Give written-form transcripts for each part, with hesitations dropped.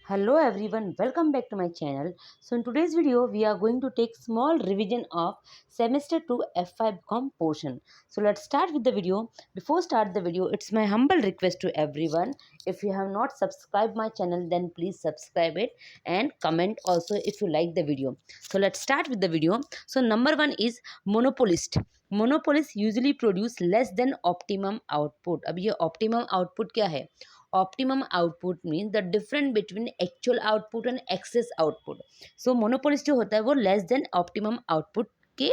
Hello everyone, welcome back to my channel. So in today's video, we are going to take small revision of semester 2 F5 com portion. So let's start with the video. Before start the video, it's my humble request to everyone. If you have not subscribed my channel, then please subscribe it and comment also if you like the video. So let's start with the video. So number one is monopolist. Monopolists usually produce less than optimum output. अब ये optimum output क्या है? Optimum output means the difference between actual output and excess output. So monopolist जो होता है वो less than optimum output के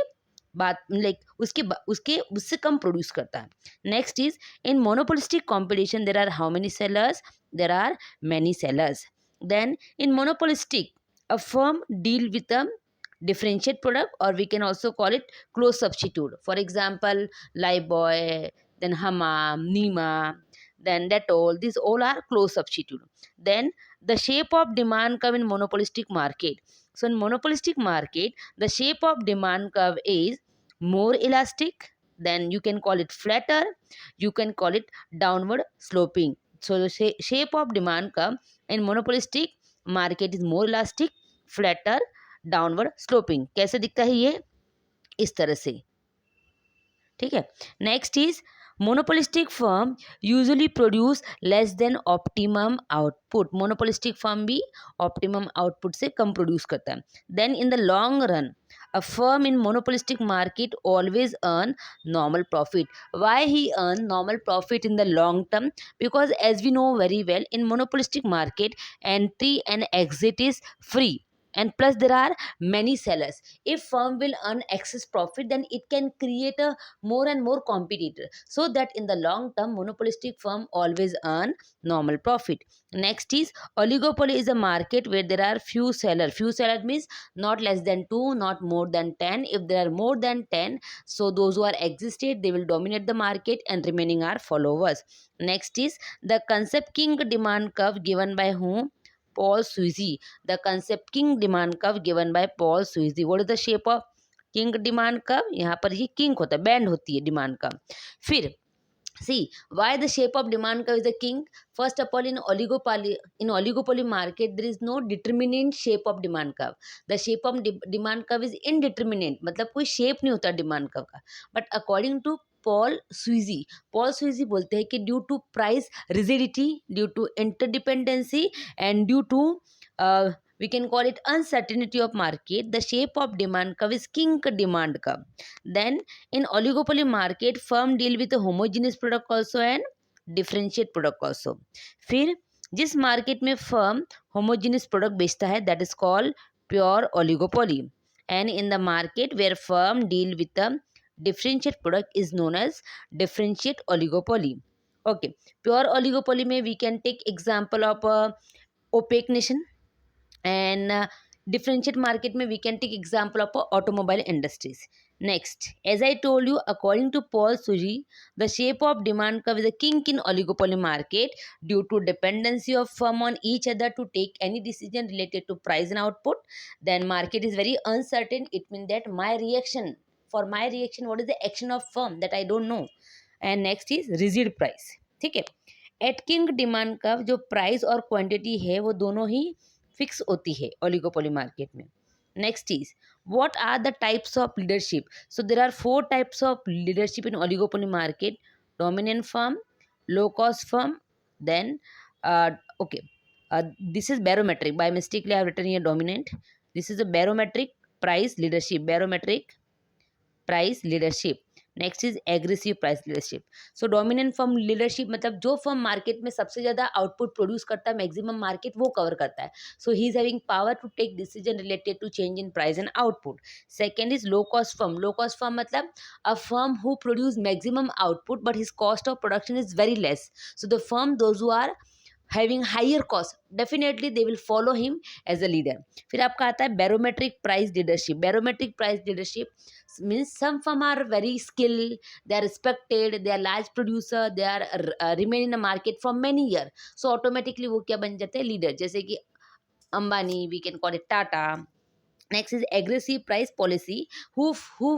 बात लाइक उसके उससे कम प्रोड्यूस करता है. Next is in monopolistic competition there are how many sellers, there are many sellers. Then in monopolistic a firm deal with a differentiate product, or we can also call it close substitute. For example, Lifebuoy, then Hamam, Nima, then Dettol, these all are close substitute. Then the shape of demand curve in monopolistic market. So in monopolistic market, the shape of demand curve is more elastic, then you can call it flatter, you can call it downward sloping. So the shape of demand curve in monopolistic market is more elastic, flatter, downward sloping. कैसे दिखता है ये? इस तरह से. ठीक है. Next is monopolistic firm usually produce less than optimum output. Monopolistic firm भी ऑप्टिमम आउटपुट से कम प्रोड्यूस करता है. Then in the long run a firm in monopolistic market always earn normal profit. Why he earn normal profit in the long term? Because as we know very well, in monopolistic market entry and exit is free, and plus there are many sellers. If firm will earn excess profit, then it can create a more and more competitor, so that in the long term monopolistic firm always earn normal profit. Next is oligopoly is a market where there are few seller. Few seller means not less than 2, not more than 10. If there are more than 10, so those who are existed, they will dominate the market and remaining are followers. Next is the concept king demand curve given by whom? Paul Suzy. The concept king demand curve given by Paul Suzy. What is the shape of king demand curve? यहाँ पर ये king होता है, band होती है demand का. फिर see why the shape of demand curve is the king. First of all, in oligopoly market there is no determinate shape of demand curve. The shape of demand curve is indeterminate, मतलब कोई shape नहीं होता demand curve का. But according to Paul Sweezy बोलते हैं कि due to price rigidity, due to interdependency and due to we can call it uncertainty of market, the shape of demand curve is kink demand curve. Then in oligopoly market firm deal with a homogeneous product also and differentiate product also. फिर जिस market में firm homogeneous product बेचता है that is called pure oligopoly, and in the market where firm deal with a differentiate product is known as differentiate oligopoly. Okay, pure oligopoly में we can take example of opaque nation, and differentiate market में we can take example of automobile industries. Next, as I told you, according to Paul Suji, the shape of demand curve is a kink in oligopoly market due to dependency of firm on each other to take any decision related to price and output. Then market is very uncertain. It means that for my reaction, what is the action of firm that I don't know. And next is rigid price. ठीक है. At kink demand curve जो price और quantity है वो दोनों ही fix होती है ओलिगोपोली मार्केट में. Next is what are the types of leadership. So there are 4 types of leadership in oligopoly market. Dominant firm, low cost firm, then okay this is barometric. By mistakenly I have written here dominant. This is a barometric price leadership. Next is aggressive price leadership. So dominant firm leadership मतलब जो firm market में सबसे ज़्यादा output produce करता है, maximum market वो cover करता है. So he is having power to take decision related to change in price and output. Second is low cost firm. Low cost firm मतलब a firm who produce maximum output but his cost of production is very less. So the firm those who are having higher cost, definitely they will follow him as a leader. फिर आपका आता है barometric price leadership. Barometric price leadership means some firm are very skilled, they are respected, they are large producer, they are remain in the market for many years, so automatically वो क्या बन जाते हैं leader. जैसे कि Ambani, we can call it Tata. Next is aggressive price policy, who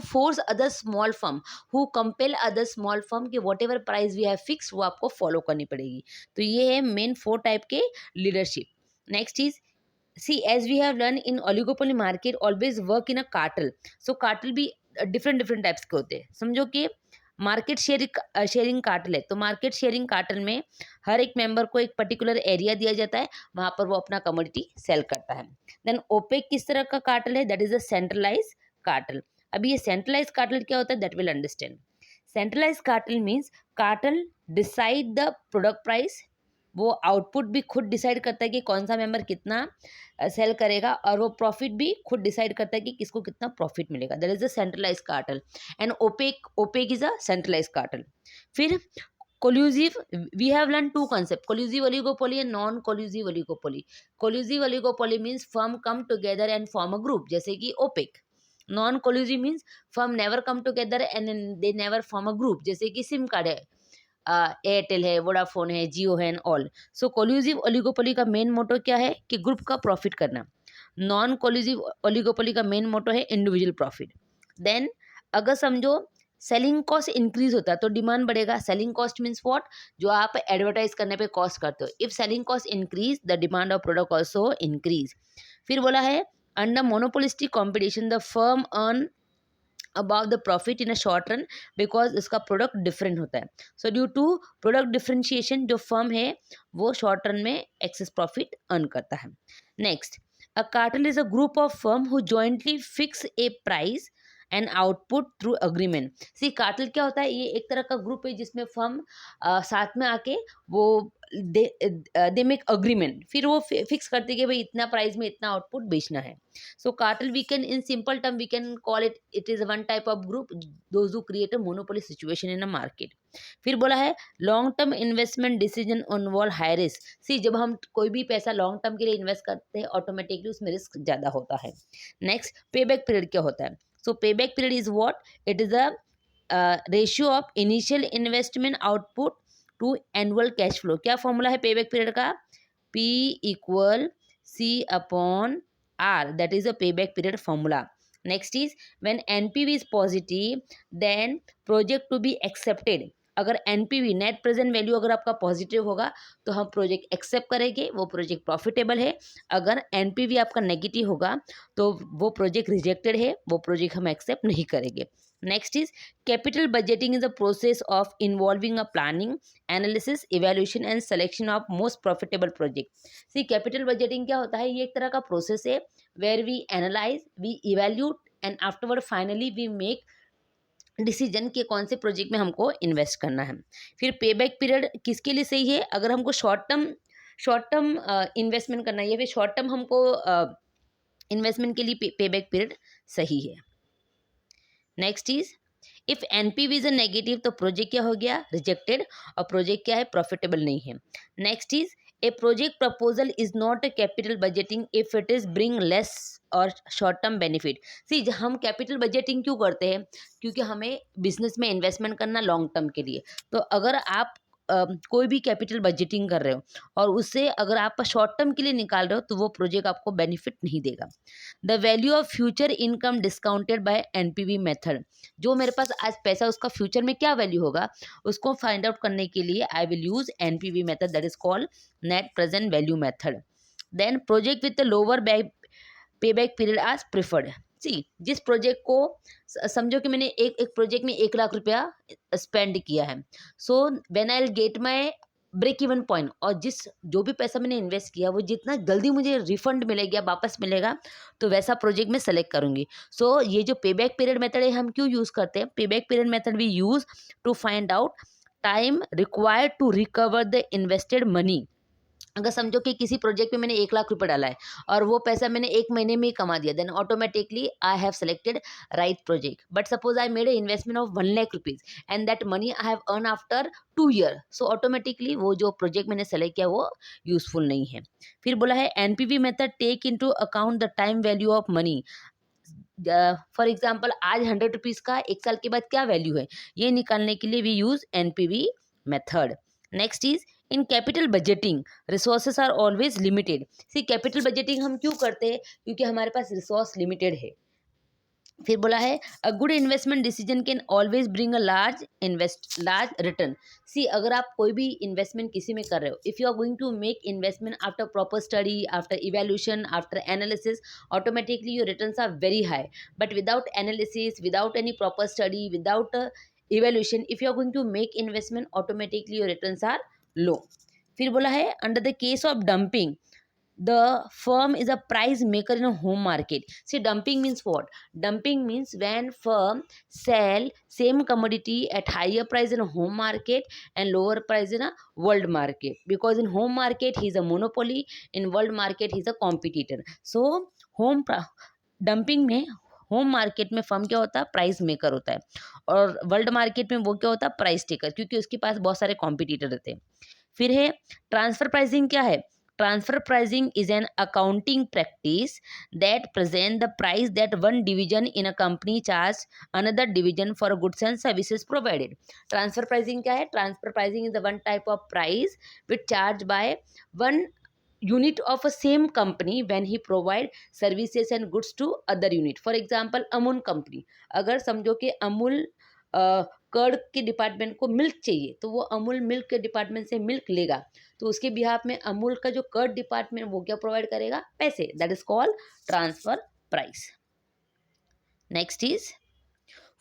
force other small firm, who compel other small firm कि whatever price we have fixed वो आपको follow करनी पड़ेगी. तो ये है मेन 4 टाइप के leadership. Next is, see, as we have learned in oligopoly market always work in a cartel. So cartel भी डिफरेंट डिफरेंट टाइप्स के होते हैं. समझो कि मार्केट शेयरिंग कार्टल है, तो मार्केट शेयरिंग कार्टल में हर एक मेंबर को एक पर्टिकुलर एरिया दिया जाता है, वहां पर वो अपना कमोडिटी सेल करता है. देन ओपेक किस तरह का कार्टल है? That is a centralize cartel. अभी ये सेंट्रलाइज कार्टल क्या होता है, that will understand. Centralize cartel means cartel decide the product price. वो आउटपुट भी खुद डिसाइड करता है कि कौन सा मेंबर कितना सेल करेगा, और वो प्रॉफिट भी खुद डिसाइड करता है कि किसको कितना प्रॉफिट मिलेगा. That is a centralize cartel. And OPEC is a centralize cartel. फिर collusive, we have learn two concept, collusive oligopoly and non collusive oligopoly. Collusive oligopoly means firm come together and form a group, जैसे कि OPEC. Non collusive means firm never come together and they never form a group, जैसे कि SIM card है, Airtel है, Vodafone है, जियो है and all. So collusive oligopoly का main motto क्या है कि ग्रुप का प्रॉफिट करना. नॉन कोल्यूसिव ओलिगोपोली का मेन मोटो है इंडिविजुअल प्रॉफिट. देन अगर समझो सेलिंग कॉस्ट इंक्रीज होता है तो डिमांड बढ़ेगा. Selling cost means what? जो आप एडवर्टाइज करने पे कॉस्ट करते हो. If selling cost increase the demand of product also increase. फिर बोला है under monopolistic competition the firm earn about the profit in a short run, because उसका प्रोडक्ट डिफरेंट होता है. So due to product differentiation जो firm है वो short run में एक्सेस प्रॉफिट अर्न करता है. Next, a cartel is a group of firm who jointly fix a price and output through agreement. See cartel क्या होता है? ये एक तरह का ग्रुप है जिसमें फर्म साथ में आके वो दे मेक अग्रीमेंट, फिर वो फिक्स करते कि भाई इतना प्राइस में इतना आउटपुट बेचना है. So cartel, we can, in simple term, we can call it, it is one type of group, those who create a monopoly situation in a market. फिर बोला है long term investment decision involve high risk. See, जब हम कोई भी पैसा long term के लिए इन्वेस्ट करते हैं ऑटोमेटिकली उसमें रिस्क ज़्यादा होता है. नेक्स्ट, पे बैक पीरियड क्या होता है? So pay back period is what? It is a ratio of initial investment output to annual cash flow. क्या फॉर्मूला है पे बैक पीरियड का? P equal C upon R, that is a payback period formula. Next is when NPV is positive, then project to be accepted. अगर NPV net present value अगर आपका positive होगा तो हम project accept करेंगे, वो project profitable है. अगर NPV आपका नेगेटिव होगा तो वो प्रोजेक्ट रिजेक्टेड है, वो प्रोजेक्ट हम एक्सेप्ट नहीं करेंगे. Next is capital budgeting is a process of involving a planning, analysis, evaluation and selection of most profitable project. See, capital budgeting क्या होता है? ये एक तरह का प्रोसेस है where we analyze, we evaluate and afterward finally we make decision के कौन से प्रोजेक्ट में हमको इन्वेस्ट करना है. फिर पे बैक पीरियड किसके लिए सही है? अगर हमको शॉर्ट टर्म इन्वेस्टमेंट करना है या फिर शॉर्ट टर्म हमको इन्वेस्टमेंट के लिए पे बैक पीरियड सही है. Next is if NPV is a negative तो प्रोजेक्ट क्या हो गया? रिजेक्टेड. और प्रोजेक्ट क्या है? प्रॉफिटेबल नहीं है. Next is a project proposal is not a capital budgeting if it is bring less और शॉर्ट टर्म बेनिफिट. सी, हम कैपिटल बजटिंग क्यों करते हैं? क्योंकि हमें बिजनेस में इन्वेस्टमेंट करना लॉन्ग टर्म के लिए. तो अगर आप कोई भी कैपिटल बजटिंग कर रहे हो और उससे अगर आप शॉर्ट टर्म के लिए निकाल रहे हो तो वो प्रोजेक्ट आपको बेनिफिट नहीं देगा. The value of future income discounted by NPV method. जो मेरे पास आज पैसा उसका फ्यूचर में क्या वैल्यू होगा उसको फाइंड आउट करने के लिए I will use NPV method, that is called net present value method. Then project with lower pay back period आज प्रिफर्ड. सी, जिस प्रोजेक्ट को समझो कि मैंने एक प्रोजेक्ट में 1 लाख रुपया स्पेंड किया है. So when I will get my break even point, और जो भी पैसा मैंने इन्वेस्ट किया वो जितना जल्दी मुझे रिफंड मिलेगा, वापस मिलेगा, तो वैसा प्रोजेक्ट मैं सेलेक्ट करूंगी. सो ये जो पे बैक पीरियड मेथड है हम क्यों यूज़ करते हैं? Pay back period method we use to find out time required to recover the invested money. अगर समझो कि किसी प्रोजेक्ट में मैंने 1 लाख रुपए डाला है और वो पैसा मैंने 1 महीने में ही कमा दिया, then automatically I have selected right project. But suppose I made a investment of 1 lakh rupees and that money I have earn after 2 year. So automatically वो जो प्रोजेक्ट मैंने सेलेक्ट किया वो यूजफुल नहीं है. फिर बोला है NPV method take into account the time value of money. For example आज 100 रुपीज़ का 1 साल के बाद क्या वैल्यू है ये निकालने के लिए we use NPV method. Next is in capital budgeting resources are always limited. See, capital budgeting हम क्यों करते हैं? क्योंकि हमारे पास रिसोर्स लिमिटेड है. फिर बोला है a good investment decision can always bring a large return. See अगर आप कोई भी इन्वेस्टमेंट किसी में कर रहे हो, if you are going to make investment after proper study, after evaluation, after analysis, automatically your returns are very high. But without analysis, without any proper study, without evaluation, if you are going to make investment, automatically your returns are low. फिर बोला है under the case of dumping, the firm is a price maker in a home market. See, dumping means what? Dumping means when firm sell same commodity at higher price in a home market and lower price in a world market, because in home market he is a monopoly, in world market he is a competitor. So home dumping में home market में firm क्या होता है? Price maker होता है, और world market में वो क्या होता है? प्राइस टेकर, क्योंकि उसके पास बहुत सारे कॉम्पिटिटर रहते हैं। फिर है ट्रांसफर प्राइसिंग। क्या है? Transfer pricing is an accounting practice that present the price that one division in a company charge another division for goods and services provided. Transfer pricing क्या है? Transfer pricing is the one type of price which charge by one unit of a same company when he provide services and goods to other unit. For example, Amul company, अगर समझो कि Amul curd के department को milk चाहिए, तो वो Amul milk के department से मिल्क लेगा, तो उसके बिहाफ में अमूल का जो कर्ड डिपार्टमेंट वो क्या प्रोवाइड करेगा? पैसे। That is called transfer price. Next is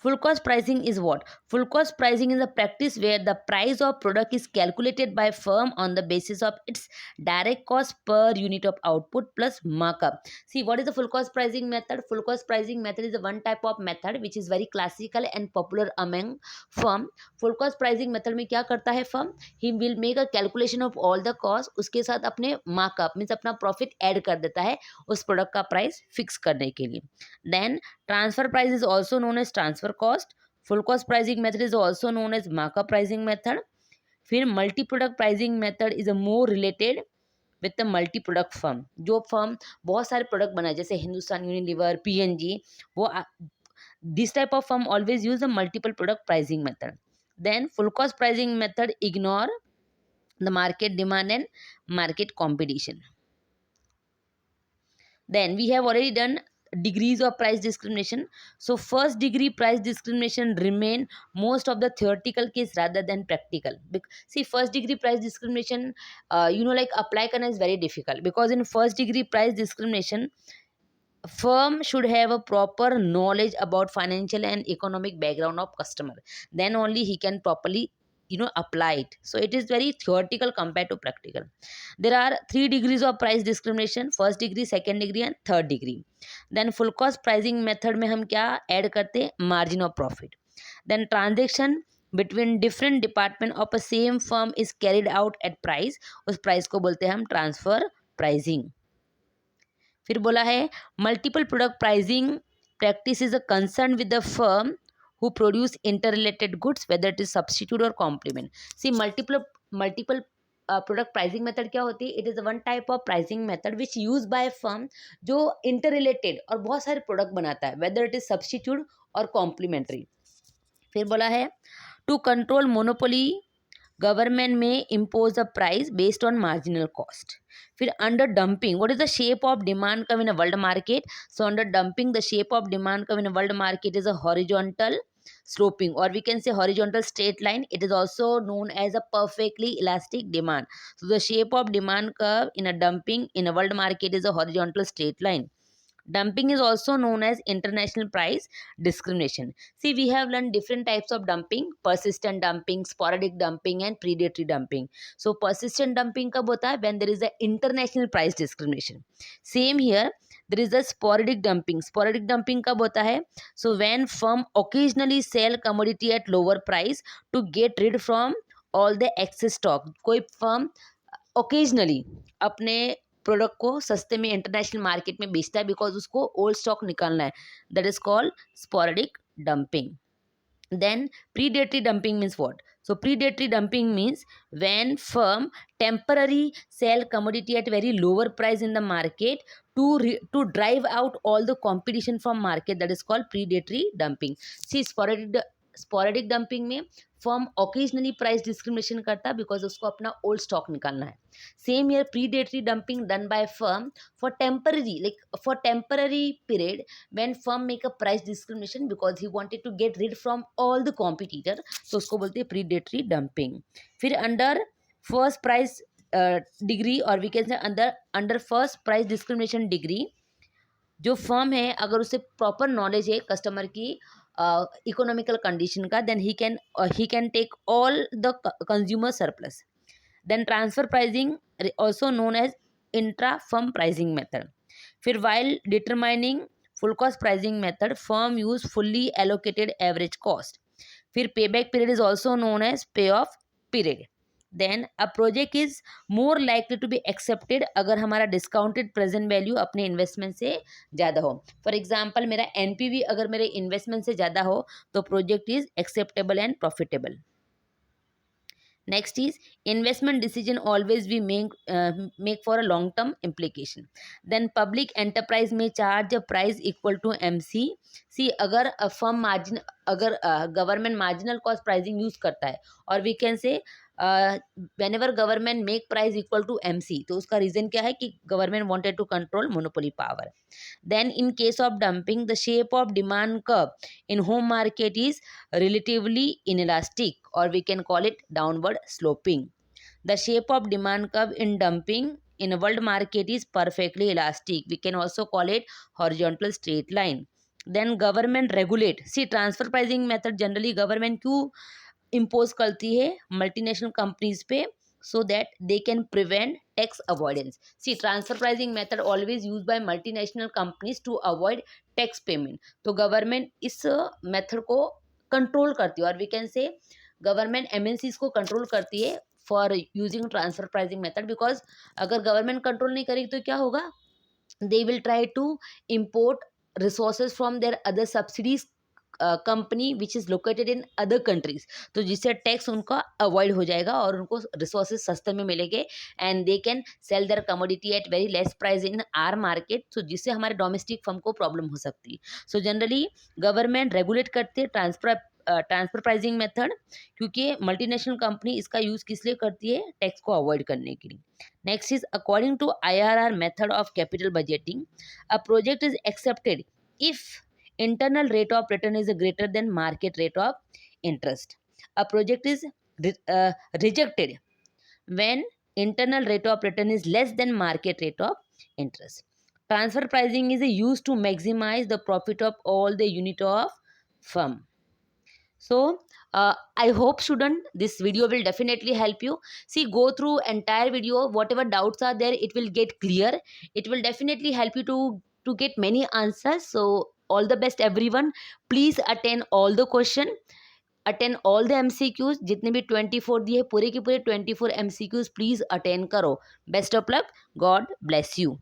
full cost pricing is what? Full cost pricing is a practice where the price of product is calculated by firm on the basis of its direct cost per unit of output plus markup. See, what is the full cost pricing method? Full cost pricing method is a one type of method which is very classical and popular among firm. Full cost pricing method में क्या करता है firm? He will make a calculation of all the cost, उसके साथ अपने markup means अपना profit add कर देता है उस product का price fix करने के लिए। Then transfer price is also known as transfer cost. Full cost pricing method is also known as markup pricing method. फिर multi product pricing method is a more related with the multi product firm. जो firm बहुत सारे product बनाए, जैसे Hindustan Unilever, PNG, वो this type of firm always use the multiple product pricing method. Then full cost pricing method ignore the market demand and market competition. Then we have already done degrees of price discrimination. So first degree price discrimination remain most of the theoretical case rather than practical. See, first degree price discrimination, like apply करना is very difficult, because in first degree price discrimination firm should have a proper knowledge about financial and economic background of customer, then only he can properly apply it. So it is very theoretical compared to practical. There are 3 degrees of price discrimination: first degree, second degree and third degree. Then full cost pricing method में हम क्या add करते हैं? Margin of profit. then transaction between different department of a same firm is carried out at price, उस price को बोलते हैं हम ट्रांसफर प्राइसिंग। फिर बोला है multiple product pricing practice is a concern with the firm who produce interrelated goods, whether it is substitute or complement. See, multiple product pricing method क्या होती है? It is one type of pricing method which use by firm जो interrelated और बहुत सारे product बनाता है, whether it is substitute और कॉम्प्लीमेंट्री। फिर बोला है to control monopoly government may impose a price based on marginal cost. फिर under dumping, what is the shape of demand curve in a world market? So under dumping the shape of demand curve in a world market is a horizontal sloping, or we can say horizontal straight line. It is also known as a perfectly elastic demand. So the shape of demand curve in a dumping in a world market is a horizontal straight line. Dumping is also known as international price discrimination. See, we have learned different types of dumping: persistent dumping, sporadic dumping and predatory dumping. So persistent dumping कब होता है? When there is a international price discrimination. Same here, there is a sporadic dumping. Sporadic dumping कब होता है? So when firm occasionally sell commodity at lower price to get rid from all the excess stock. कोई firm occasionally अपने product को सस्ते में international market में बेचता है, बिकॉज उसको ओल्ड स्टॉक निकालना है। That is called sporadic dumping. Then predatory dumping means what? So predatory dumping means when firm temporarily sell commodity at very lower price in the market to drive out all the competition from market. That is called predatory dumping. See, sporadic dumping में firm occasionally price discrimination करता है because उसको अपना old stock निकालना है. Same year predatory dumping done by firm for temporary period when firm make a price discrimination because he wanted to get rid from all the competitor, तो उसको बोलते हैं प्रीडेटरी डंपिंग. फिर under first price degree और we can say under first price discrimination degree, जो firm है अगर उसे प्रॉपर नॉलेज है कस्टमर की इकोनॉमिकल कंडीशन का, then he can take all the consumer surplus. Then transfer pricing also known as intra firm pricing method. फिर while determining full cost pricing method firm use fully allocated average cost. फिर pay back period is also known as pay off period. Then a project is more likely to be accepted अगर हमारा discounted present value अपने investment से ज़्यादा हो. For example मेरा NPV अगर मेरे इन्वेस्टमेंट से ज़्यादा हो तो project is acceptable and profitable. Next is investment decision always we make for a long term implication. Then public enterprise may charge a price equal to MC. See अगर firm margin अगर government marginal cost pricing use करता है और we can say whenever government make price equal to MC, तो उसका reason क्या है कि government wanted to control monopoly power. Then in case of dumping, the shape of demand curve in home market is relatively inelastic or we can call it downward sloping. The shape of demand curve in dumping in a world market is perfectly elastic. We can also call it horizontal straight line. Then government regulate. See transfer pricing method generally government क्यों impose करती है multinational companies पे, so that they can prevent tax avoidance. See transfer pricing method always used by multinational companies to avoid tax payment. तो government इस method को control करती है और we can say government MNCs को कंट्रोल करती है for using transfer pricing method. Because अगर गवर्नमेंट कंट्रोल नहीं करेगी तो क्या होगा, they will try to import resources from their other subsidies company which is located in other countries, तो जिससे टैक्स उनका अवॉइड हो जाएगा और उनको रिसोर्सेज सस्ते में मिलेंगे and they can sell their commodity at very less price in our market, तो जिससे हमारे डोमेस्टिक फर्म को प्रॉब्लम हो सकती है. सो जनरली गवर्नमेंट रेगुलेट करते हैं ट्रांसफर प्राइसिंग मेथड क्योंकि मल्टीनेशनल कंपनी इसका यूज़ किस लिए करती है, टैक्स को अवॉइड करने के लिए. Next is according to IRR method of capital budgeting, a project is accepted if internal rate of return is greater than market rate of interest. A project is rejected when internal rate of return is less than market rate of interest. Transfer pricing is used to maximize the profit of all the unit of firm. So I hope student this video will definitely help you. See, go through entire video, whatever doubts are there it will get clear. It will definitely help you to get many answers. So all the best everyone. Please attend all the question, attend all the MCQs. जितने भी 24 दिए पूरे के पूरे 24 MCQs please attend करो. Best of luck. God bless you.